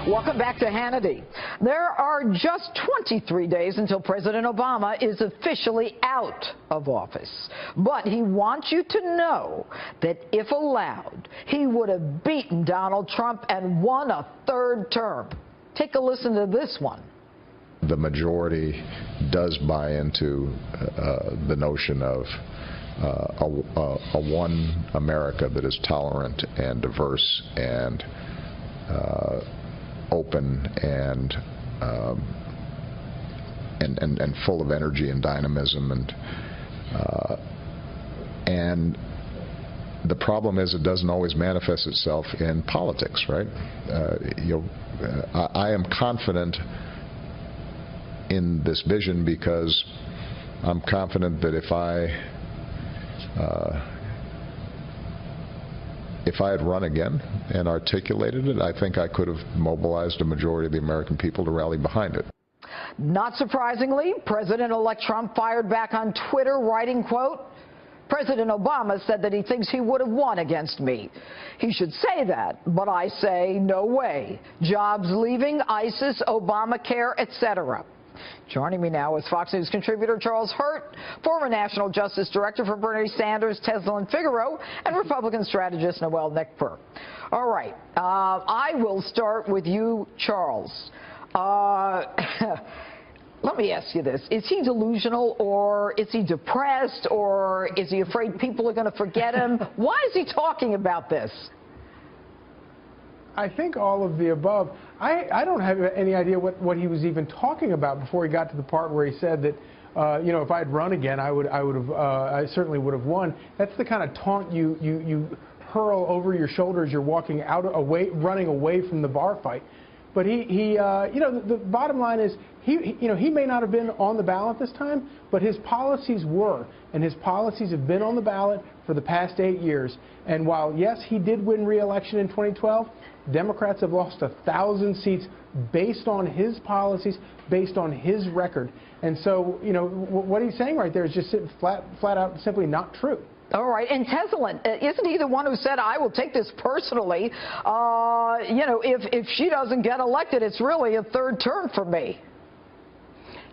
Welcome back to Hannity. There are just 23 days until President Obama is officially out of office. But he wants you to know that if allowed, he would have beaten Donald Trump and won a third term. Take a listen to this one. The majority does buy into the notion of a one America that is tolerant and diverse and open and full of energy and dynamism, and the problem is it doesn't always manifest itself in politics, right? I am confident in this vision because I'm confident that if I had run again and articulated it, I think I could have mobilized a majority of the American people to rally behind it. Not surprisingly, President-elect Trump fired back on Twitter, writing, quote, President Obama said that he thinks he would have won against me. He should say that, but I say no way. Jobs leaving, ISIS, Obamacare, etc. Joining me now is Fox News contributor Charles Hurt, former National Justice Director for Bernie Sanders, Teslin Figaro, and Republican strategist Noel Nickper. All right, I will start with you, Charles. Let me ask you this. Is he delusional, or is he depressed, or is he afraid people are going to forget him? Why is he talking about this? I think all of the above. I don't have any idea what he was even talking about before he got to the part where he said that, if I had run again, I certainly would have won. That's the kind of taunt you hurl over your shoulder as you're walking running away from the bar fight. But the bottom line is he may not have been on the ballot this time, but his policies were, and his policies have been on the ballot for the past 8 years. And while, yes, he did win re-election in 2012, Democrats have lost 1,000 seats based on his policies, based on his record. And so, what he's saying right there is just flat out simply not true. All right, and Teslin, isn't he the one who said, I will take this personally, if she doesn't get elected, it's really a third term for me?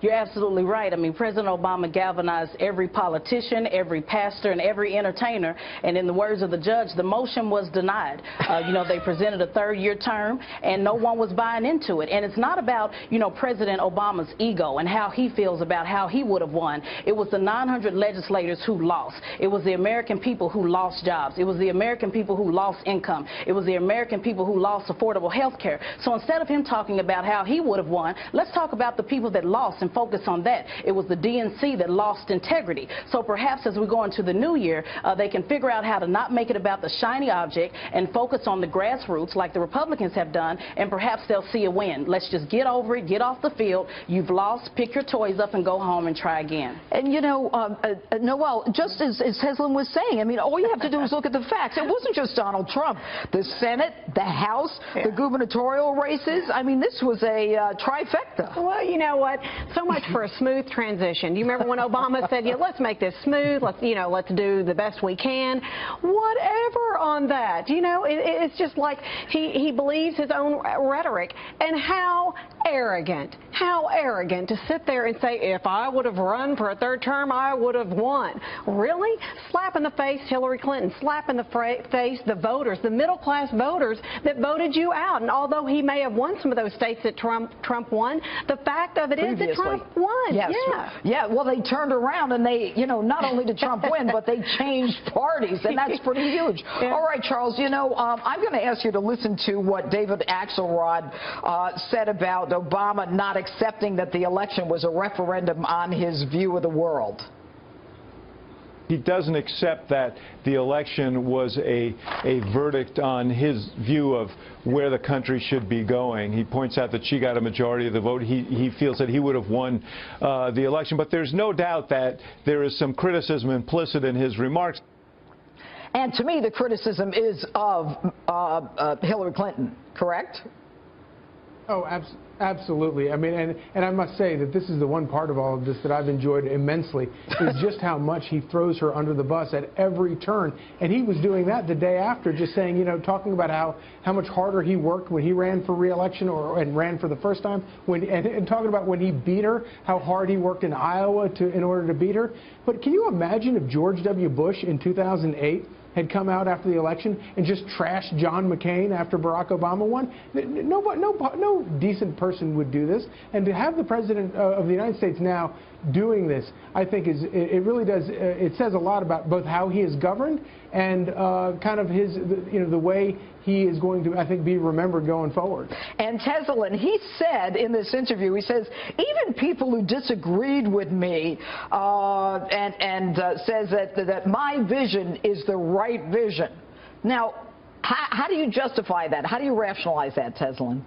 You're absolutely right. I mean, President Obama galvanized every politician, every pastor, and every entertainer. And in the words of the judge, the motion was denied. They presented a third-year term, and no one was buying into it. And it's not about, President Obama's ego and how he feels about how he would have won. It was the 900 legislators who lost. It was the American people who lost jobs. It was the American people who lost income. It was the American people who lost affordable health care. So instead of him talking about how he would have won, let's talk about the people that lost and focus on that. It was the DNC that lost integrity. So perhaps as we go into the new year, they can figure out how to not make it about the shiny object and focus on the grassroots like the Republicans have done, and perhaps they'll see a win. Let's just get over it, get off the field. You've lost, pick your toys up and go home and try again. And Noel, just as Teslin was saying, I mean, all you have to do is look at the facts. It wasn't just Donald Trump. The Senate, the House, the gubernatorial races. I mean, this was a trifecta. Well, you know what? So much for a smooth transition. Do you remember when Obama said, let's make this smooth, let's do the best we can? Whatever on that. It's just like he believes his own rhetoric. And how arrogant to sit there and say, if I would have run for a third term, I would have won. Really? Slap in the face Hillary Clinton, slap in the face the voters, the middle-class voters that voted you out. And although he may have won some of those states that Trump won, the fact of it is that Trump won. Yes. Yeah, well, they turned around and they, not only did Trump win, but they changed parties, and that's pretty huge. Yeah. All right, Charles, I'm going to ask you to listen to what David Axelrod said about Obama not accepting that the election was a referendum on his view of the world. He doesn't accept that the election was a verdict on his view of where the country should be going. He points out that she got a majority of the vote. He feels that he would have won the election. But there's no doubt that there is some criticism implicit in his remarks. And to me, the criticism is of Hillary Clinton, correct? Oh, absolutely. I mean, and I must say that this is the one part of all of this that I've enjoyed immensely, is just how much he throws her under the bus at every turn. And he was doing that the day after, just saying, you know, talking about how much harder he worked when he ran for re-election and ran for the first time, and talking about when he beat her, how hard he worked in Iowa in order to beat her. But can you imagine if George W. Bush in 2008 had come out after the election and just trashed John McCain after Barack Obama won? No decent person would do this. And to have the President of the United States now doing this, I think it really does, it says a lot about both how he is governed and kind of his, you know, the way he is going to, I think, be remembered going forward. And Teselin, he said in this interview, he says, even people who disagreed with me says that my vision is the right vision. Now, how do you justify that? How do you rationalize that, Teselin?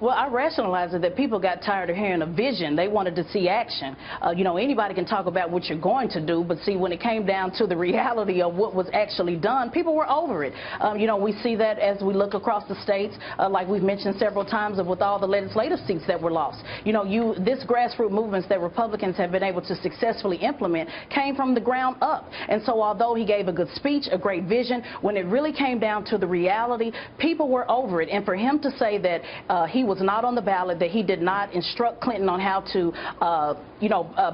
Well, I rationalize it that people got tired of hearing a vision. They wanted to see action. You know, anybody can talk about what you're going to do, but see, when it came down to the reality of what was actually done, people were over it. You know, we see that as we look across the states, like we've mentioned several times, with all the legislative seats that were lost. You know, this grassroots movements that Republicans have been able to successfully implement came from the ground up. And so although he gave a good speech, a great vision, when it really came down to the reality, people were over it. And for him to say that he was not on the ballot, that he did not instruct Clinton on how to,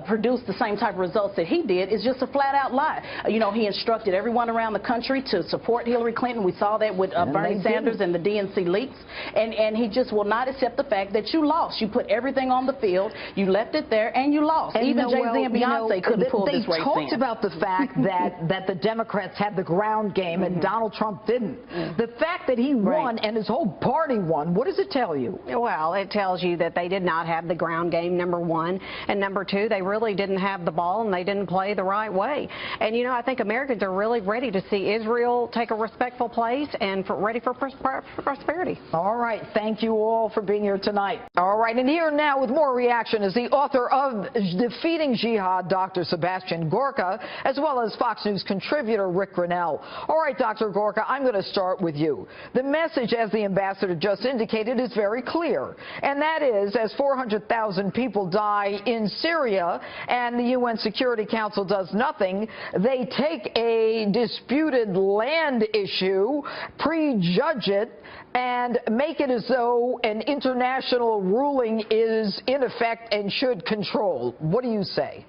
produce the same type of results that he did, is just a flat-out lie. You know, he instructed everyone around the country to support Hillary Clinton. We saw that with Bernie Sanders and the DNC leaks. And he just will not accept the fact that you lost. You put everything on the field, you left it there, and you lost. And even Jay-Z and Beyonce couldn't pull this race in. They talked about the fact that the Democrats had the ground game and Donald Trump didn't. The fact that he won and his whole party won, what does it tell you? Well, it tells you that they did not have the ground game, number one. And number two, they really didn't have the ball and they didn't play the right way. And, you know, I think Americans are really ready to see Israel take a respectful place and ready for prosperity. All right. Thank you all for being here tonight. All right. And here now with more reaction is the author of Defeating Jihad, Dr. Sebastian Gorka, as well as Fox News contributor Rick Grenell. All right, Dr. Gorka, I'm going to start with you. The message, as the ambassador just indicated, is very clear. And that is, as 400,000 people die in Syria and the UN Security Council does nothing, they take a disputed land issue, prejudge it, and make it as though an international ruling is in effect and should control. What do you say?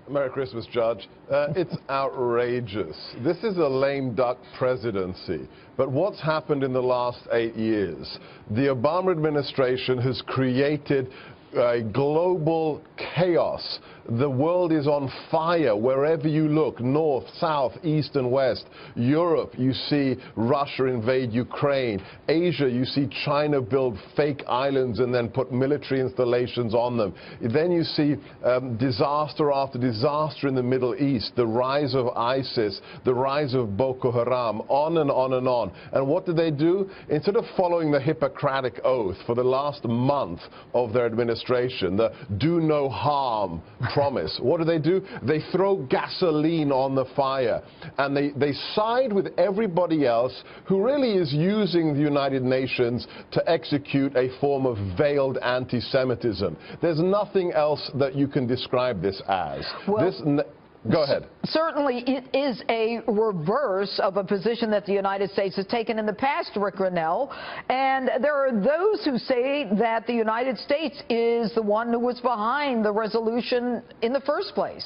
Merry Christmas, Judge. It's outrageous. This is a lame duck presidency. But what's happened in the last 8 years? The Obama administration has created a global chaos. The world is on fire wherever you look, north, south, east and west. Europe, you see Russia invade Ukraine. Asia, you see China build fake islands and then put military installations on them. Then you see disaster after disaster in the Middle East, the rise of ISIS, the rise of Boko Haram, on and on and on. And what do? Instead of following the Hippocratic Oath for the last month of their administration, the do no harm promise, what do? They throw gasoline on the fire, and they side with everybody else who really is using the United Nations to execute a form of veiled anti-Semitism. There's nothing else that you can describe this as. Well, go ahead. Certainly, it is a reverse of a position that the United States has taken in the past, Rick Grenell. And there are those who say that the United States is the one who was behind the resolution in the first place.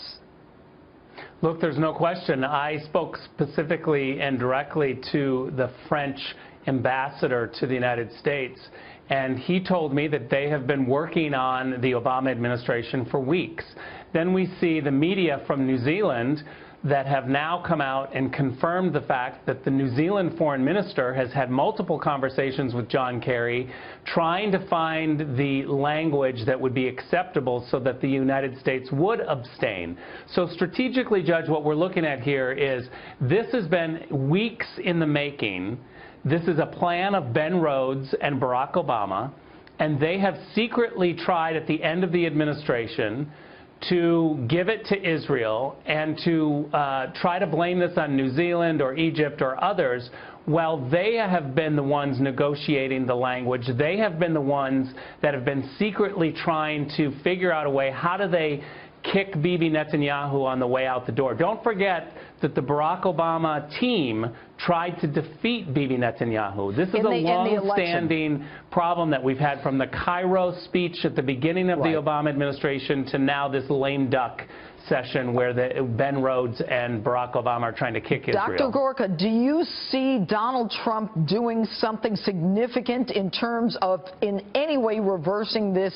Look, there's no question. I spoke specifically and directly to the French ambassador to the United States, and he told me that they have been working on the Obama administration for weeks. Then we see the media from New Zealand that have now come out and confirmed the fact that the New Zealand foreign minister has had multiple conversations with John Kerry, trying to find the language that would be acceptable so that the United States would abstain. So strategically, Judge, what we're looking at here is this has been weeks in the making. This is a plan of Ben Rhodes and Barack Obama, and they have secretly tried at the end of the administration to give it to Israel and to try to blame this on New Zealand or Egypt or others, well, they have been the ones negotiating the language. They have been the ones that have been secretly trying to figure out a way, how do they kick Bibi Netanyahu on the way out the door. Don't forget that the Barack Obama team tried to defeat Bibi Netanyahu. This is a long-standing problem that we've had from the Cairo speech at the beginning of the Obama administration to now this lame duck session where Ben Rhodes and Barack Obama are trying to kick Israel. Dr. Gorka, do you see Donald Trump doing something significant in terms of in any way reversing this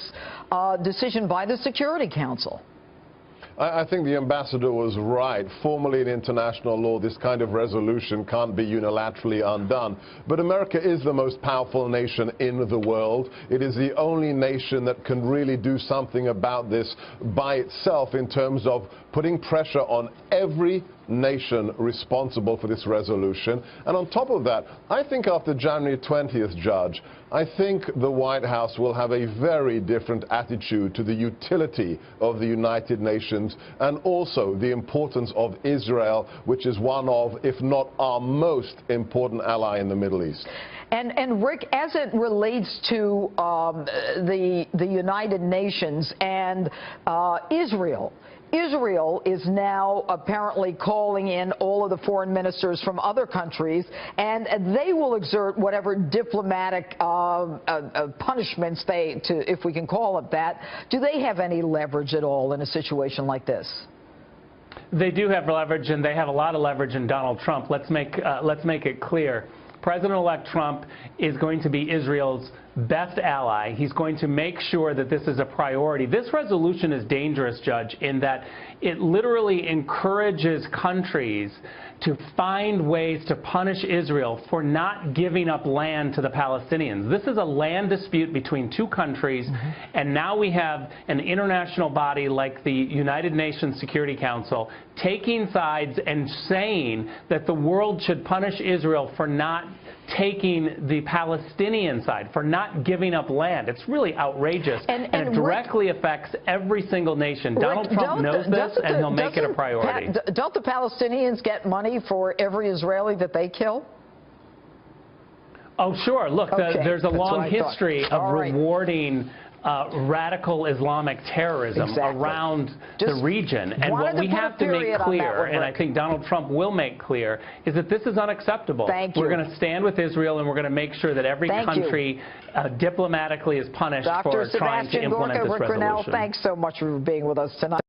decision by the Security Council? I think the ambassador was right. Formally in international law, this kind of resolution can't be unilaterally undone. But America is the most powerful nation in the world. It is the only nation that can really do something about this by itself in terms of putting pressure on every nation responsible for this resolution. And on top of that, I think after January 20th, Judge, I think the White House will have a very different attitude to the utility of the United Nations and also the importance of Israel, which is one of, if not our most important ally in the Middle East. And Rick, as it relates to the United Nations and Israel, Israel is now apparently calling in all of the foreign ministers from other countries, and they will exert whatever diplomatic punishments if we can call it that. Do they have any leverage at all in a situation like this? They do have leverage, and they have a lot of leverage in Donald Trump. Let's make it clear. President-elect Trump is going to be Israel's best ally. He's going to make sure that this is a priority. This resolution is dangerous, Judge, in that it literally encourages countries to find ways to punish Israel for not giving up land to the Palestinians. This is a land dispute between two countries, and now we have an international body like the United Nations Security Council taking sides and saying that the world should punish Israel for not taking the Palestinian side, for not giving up land. It's really outrageous, and it directly affects every single nation. Donald Trump knows this, and he'll make it a priority. Don't the Palestinians get money for every Israeli that they kill? Oh, sure. Look, there's a long history of rewarding radical Islamic terrorism around the region. And what we have to make clear, and I think Donald Trump will make clear, is that this is unacceptable. We're going to stand with Israel, and we're going to make sure that every country diplomatically is punished for trying to implement this resolution. Dr. Sebastian Gorka, Rick Grenell, thanks so much for being with us tonight.